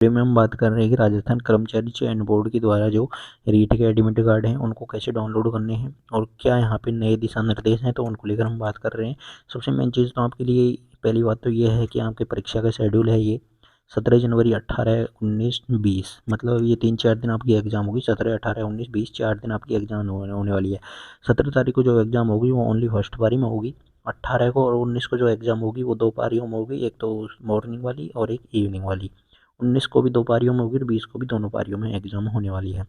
Video में हम बात कर रहे हैं कि राजस्थान कर्मचारी चयन बोर्ड के द्वारा जो रीट के एडमिट कार्ड हैं उनको कैसे डाउनलोड करने हैं और क्या यहाँ पे नए दिशा निर्देश हैं, तो उनको लेकर हम बात कर रहे हैं। सबसे मेन चीज़ तो आपके लिए पहली बात तो ये है कि आपके परीक्षा का शेड्यूल है ये 17 जनवरी 18, 19, 20, मतलब ये 3-4 दिन आपकी एग्जाम होगी। 17, 18, 19, 20 4 दिन आपकी एग्जाम होने वाली है। 17 तारीख को जो एग्ज़ाम होगी वो ओनली फर्स्ट पारी में होगी। 18 को और 19 को जो एग्ज़ाम होगी वो 2 पारियों में होगी, एक तो मॉर्निंग वाली और एक इवनिंग वाली। 19 को भी 2 पारियों में होगी और 20 को भी दोनों पारियों में एग्ज़ाम होने वाली है।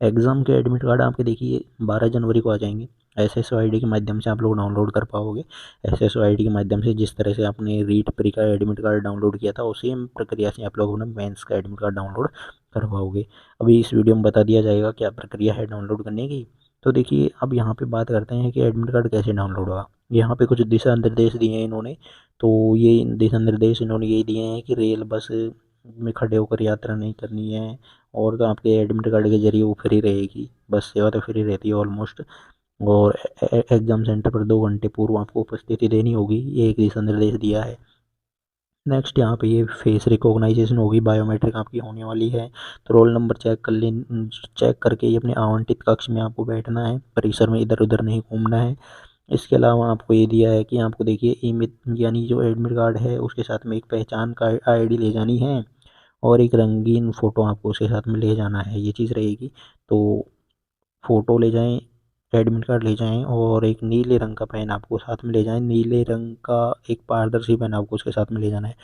एग्ज़ाम के एडमिट कार्ड आपके देखिए 12 जनवरी को आ जाएंगे। SSO ID के माध्यम से आप लोग डाउनलोड कर पाओगे। SSO ID के माध्यम से जिस तरह से आपने रीट प्री का एडमिट कार्ड डाउनलोड किया था उसी प्रक्रिया से आप लोगों ने मेंस का एडमिट कार्ड डाउनलोड कर पाओगे। अभी इस वीडियो में बता दिया जाएगा क्या प्रक्रिया है डाउनलोड करने की। तो देखिए अब यहाँ पे बात करते हैं कि एडमिट कार्ड कैसे डाउनलोड होगा। यहाँ पे कुछ दिशा निर्देश दिए हैं इन्होंने। तो ये दिशा निर्देश इन्होंने ये दिए हैं कि रेल बस में खड़े होकर यात्रा नहीं करनी है, और तो आपके एडमिट कार्ड के जरिए वो फ्री रहेगी। बस सेवा तो फ्री रहती है ऑलमोस्ट। और एग्ज़ाम सेंटर पर 2 घंटे पूर्व आपको उपस्थिति देनी होगी, ये एक दिशा निर्देश दिया है। नेक्स्ट यहाँ पे ये फेस रिकॉग्नाइजेशन होगी, बायोमेट्रिक आपकी होने वाली है। तो रोल नंबर चेक कर ले, चेक करके ये अपने आवंटित कक्ष में आपको बैठना है, परिसर में इधर उधर नहीं घूमना है। इसके अलावा आपको ये दिया है कि आपको देखिए यानी जो एडमिट कार्ड है उसके साथ में एक पहचान का ID ले जानी है और एक रंगीन फ़ोटो आपको उसके साथ में ले जाना है, ये चीज़ रहेगी। तो फ़ोटो ले जाएं, एडमिट कार्ड ले जाएं और एक नीले रंग का पेन आपको साथ में ले जाएं। नीले रंग का एक पारदर्शी पेन आपको उसके साथ में ले जाना है।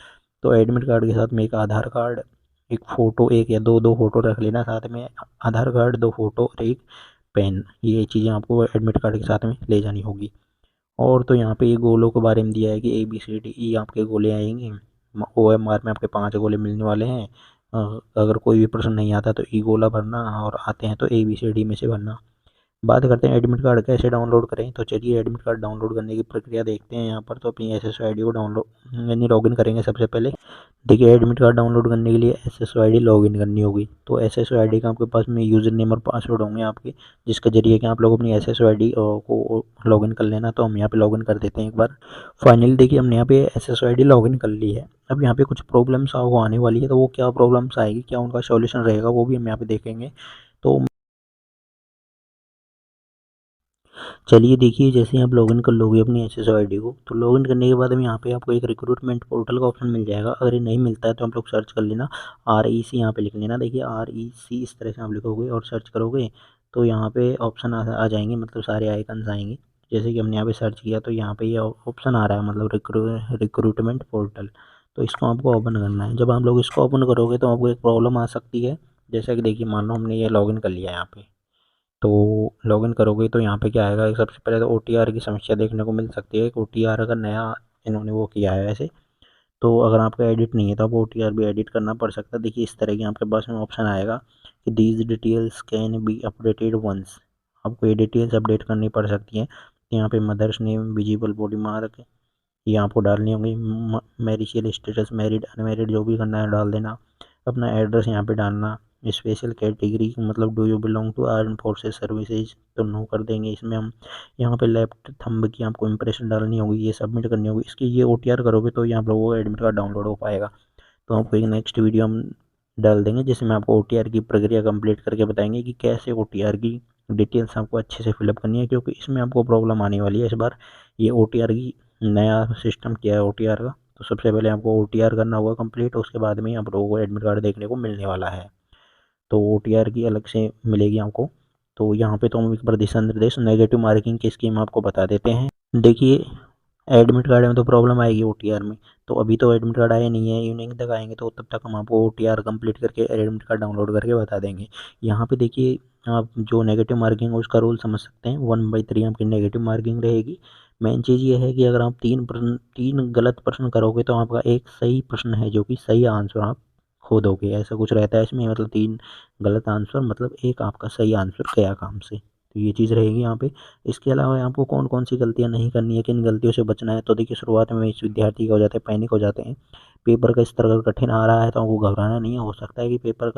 तो एडमिट कार्ड के साथ में एक आधार कार्ड, एक फ़ोटो, एक या दो फ़ोटो रख लेना साथ में। आधार कार्ड, 2 फ़ोटो और एक पेन, ये चीज़ें आपको एडमिट कार्ड के साथ में ले जानी होगी। और तो यहाँ पे ये गोलों के बारे में दिया है कि ABCDE आपके गोले आएंगे। OMR में आपके 5 गोले मिलने वाले हैं। अगर कोई भी प्रश्न नहीं आता तो ई गोला भरना, और आते हैं तो ABCD में से भरना। बात करते हैं एडमिट कार्ड कैसे डाउनलोड करें। तो चलिए एडमिट कार्ड डाउनलोड करने की प्रक्रिया देखते हैं। यहाँ पर तो अपनी SSO ID को डाउनलोड यानी लॉगिन करेंगे सबसे पहले। देखिए एडमिट कार्ड डाउनलोड करने के लिए SSO ID लॉगिन करनी होगी। तो SSO ID का आपके पास में यूज़र नेम और पासवर्ड होंगे आपके, जिसके जरिए कि आप लोग अपनी SSO ID को लॉगिन कर लेना। तो हम यहाँ पे लॉगिन कर देते हैं एक बार। फाइनली देखिए हमने यहाँ पे SSO ID लॉगिन कर ली है। अब यहाँ पे कुछ प्रॉब्लम्स आपको आने वाली है, तो वो क्या प्रॉब्लम्स आएगी, क्या उनका सॉल्यूशन रहेगा, वो भी हम यहाँ पे देखेंगे। तो चलिए देखिए जैसे ही आप लॉगिन कर लोगे अपनी SSO ID को, तो लॉगिन करने के बाद में यहाँ पे आपको एक रिक्रूटमेंट पोर्टल का ऑप्शन मिल जाएगा। अगर ये नहीं मिलता है तो आप लोग सर्च कर लेना, REC यहाँ पे लिख लेना। देखिए REC इस तरह से आप लिखोगे और सर्च करोगे तो यहाँ पे ऑप्शन आ जाएंगे, मतलब सारे आइकन्स आएंगे। जैसे कि हमने यहाँ पे सर्च किया तो यहाँ पे ये ऑप्शन आ रहा है, मतलब रिक्रूटमेंट पोर्टल। तो इसको आपको ओपन करना है। जब आप लोग इसको ओपन करोगे तो आपको एक प्रॉब्लम आ सकती है। जैसा कि देखिए मान लो हमने ये लॉगिन कर लिया यहाँ पे, तो लॉगिन करोगे तो यहाँ पे क्या आएगा, सबसे पहले तो OTR की समस्या देखने को मिल सकती है। OTR अगर नया इन्होंने वो किया है वैसे, तो अगर आपका एडिट नहीं है तो आपको OTR भी एडिट करना पड़ सकता है। देखिए इस तरह की आपके पास में ऑप्शन आएगा कि these details can be updated once. आपको ये डिटेल्स अपडेट करनी पड़ सकती है। यहाँ पे mother's name, visible body mark, ये आपको डालनी होगी। मैरिजियल स्टेटस, मैरिड अनमैरिड जो भी करना है डाल देना। अपना एड्रेस यहाँ पे डालना। स्पेशल कैटेगरी मतलब do you belong to arm forces services, तो नो कर देंगे इसमें हम। यहाँ पे लेफ्ट थंब की आपको इंप्रेशन डालनी होगी, ये सबमिट करनी होगी। इसकी ये OTR करोगे तो यहाँ आप लोगों को एडमिट कार्ड डाउनलोड हो पाएगा। तो आपको एक नेक्स्ट वीडियो हम डाल देंगे जिसमें आपको OTR की प्रक्रिया कंप्लीट करके बताएंगे कि कैसे OTR की डिटेल्स आपको अच्छे से फिलअप करनी है, क्योंकि इसमें आपको प्रॉब्लम आने वाली है इस बार। ये OTR की नया सिस्टम किया है OTR का। तो सबसे पहले आपको OTR करना होगा कंप्लीट, उसके बाद में आप लोगों को एडमिट कार्ड देखने को मिलने वाला है। तो OTR की अलग से मिलेगी आपको। तो यहाँ पे तो हम एक बार दिशा निर्देश नेगेटिव मार्किंग की स्कीम आपको बता देते हैं। देखिए एडमिट कार्ड में तो प्रॉब्लम आएगी OTR में। तो अभी तो एडमिट कार्ड आए नहीं है, इवनिंग तक आएंगे तो तब तक हम आपको OTR कंप्लीट करके एडमिट कार्ड डाउनलोड करके बता देंगे। यहाँ पे देखिए आप जो नेगेटिव मार्किंग है उसका रूल समझ सकते हैं। 1/3 आपकी नेगेटिव मार्किंग रहेगी। मेन चीज़ ये है कि अगर आप 3 गलत प्रश्न करोगे तो आपका एक सही प्रश्न है जो कि सही आंसर आप खो दोगे, ऐसा कुछ रहता है इसमें। मतलब 3 गलत आंसर मतलब एक आपका सही आंसर गया काम से। तो ये चीज़ रहेगी यहाँ पे। इसके अलावा आपको कौन कौन सी गलतियाँ नहीं करनी है, किन गलतियों से बचना है। तो देखिए शुरुआत में इस विद्यार्थी का हो जाता है, पैनिक हो जाते हैं। पेपर का स्तर अगर कठिन आ रहा है तो आपको घबराना नहीं है। हो सकता है कि पेपर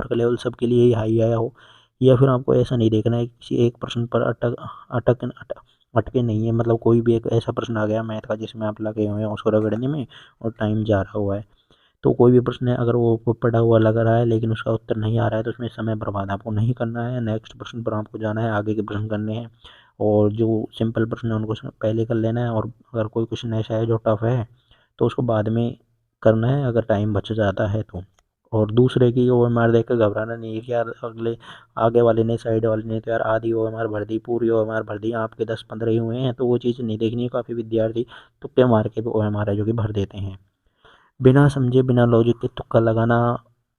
का लेवल सबके लिए ही हाई आया हो, या फिर आपको ऐसा नहीं देखना है किसी एक प्रश्न पर अटके नहीं है। मतलब कोई भी एक ऐसा प्रश्न आ गया मैथ का जिसमें आप लगे हुए हैं उसको रगड़ने में और टाइम जा रहा हुआ है, तो कोई भी प्रश्न है अगर वो पढ़ा हुआ लग रहा है लेकिन उसका उत्तर नहीं आ रहा है तो उसमें समय बर्बाद आपको नहीं करना है। नेक्स्ट प्रश्न पर आपको जाना है, आगे के प्रश्न करने हैं और जो सिंपल प्रश्न है उनको पहले कर लेना है। और अगर कोई क्वेश्चन ऐसा है जो टफ है तो उसको बाद में करना है अगर टाइम बच जाता है तो। और दूसरे की ओएमआर देख कर घबराना नहीं है कि यार अगले आगे वाले ने साइड वाले ने तो यार आधी ओएमआर भर दी, पूरी ओएमआर भर दी, आपके 10-15 ही हुए हैं, तो वो चीज़ नहीं देखनी है। काफ़ी विद्यार्थी तुक्के मार के भी ओएमआर है जो कि भर देते हैं। बिना समझे बिना लॉजिक के तुक्का लगाना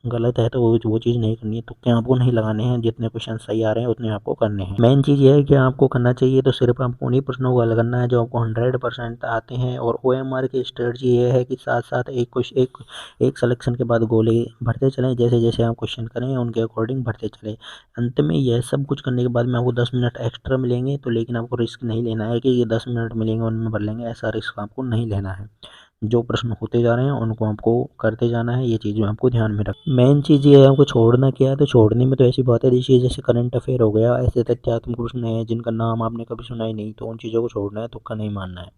गलत है, तो वो चीज़ नहीं करनी है। तुक्के आपको नहीं लगाने हैं, जितने क्वेश्चन सही आ रहे हैं उतने आपको करने हैं। मेन चीज़ ये है कि आपको करना चाहिए तो सिर्फ आपको उन्हीं प्रश्नों को हल करना है जो आपको 100% आते हैं। और ओएमआर की स्ट्रेटजी ये है कि साथ साथ एक सिलेक्शन के बाद गोले भरते चलें, जैसे जैसे आप क्वेश्चन करें उनके अकॉर्डिंग भरते चलें। अंत में यह सब कुछ करने के बाद में आपको 10 मिनट एक्स्ट्रा मिलेंगे, तो लेकिन आपको रिस्क नहीं लेना है कि ये 10 मिनट मिलेंगे उनमें भर लेंगे, ऐसा रिस्क आपको नहीं लेना है। जो प्रश्न होते जा रहे हैं उनको आपको करते जाना है, ये चीज़ में आपको ध्यान में रख। मेन चीज़ ये है आपको छोड़ना क्या है, तो छोड़ने में तो ऐसी बात है देखिए जैसे करंट अफेयर हो गया, ऐसे तथ्यात्मक प्रश्न है जिनका नाम आपने कभी सुना ही नहीं, तो उन चीज़ों को छोड़ना है, तुक्का नहीं मारना है।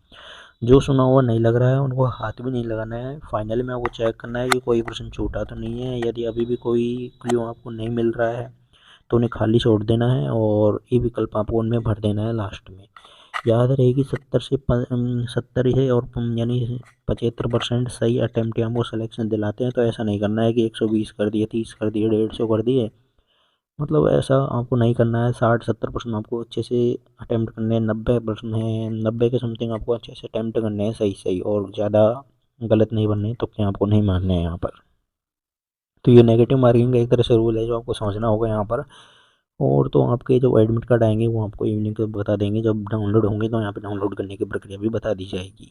जो सुना हुआ नहीं लग रहा है उनको हाथ भी नहीं लगाना है। फाइनली में आपको चेक करना है कि कोई प्रश्न छूटा तो नहीं है। यदि अभी भी कोई क्ल्यू आपको नहीं मिल रहा है तो उन्हें खाली छोड़ देना है और ये विकल्प आपको उनमें भर देना है लास्ट में। याद रहे कि 70 है और यानी 75% सही अटैम्प्ट हमको सिलेक्शन दिलाते हैं। तो ऐसा नहीं करना है कि 120 कर दिए, 30 कर दिए, 150 कर दिए, मतलब ऐसा आपको नहीं करना है। 60-70 प्रश्न आपको अच्छे से अटैम्प्ट करने हैं। 90 प्रश्न हैं, 90 के समथिंग आपको अच्छे से अटैम्प्ट करने हैं सही सही, और ज़्यादा गलत नहीं बनने, तो क्या आपको नहीं मानने हैं यहाँ पर। तो ये नेगेटिव मार्किंग का एक तरह से रूल है जो आपको समझना होगा यहाँ पर। और तो आपके जो एडमिट कार्ड आएंगे वो आपको इवनिंग को बता देंगे, जब डाउनलोड होंगे तो यहाँ पे डाउनलोड करने की प्रक्रिया भी बता दी जाएगी।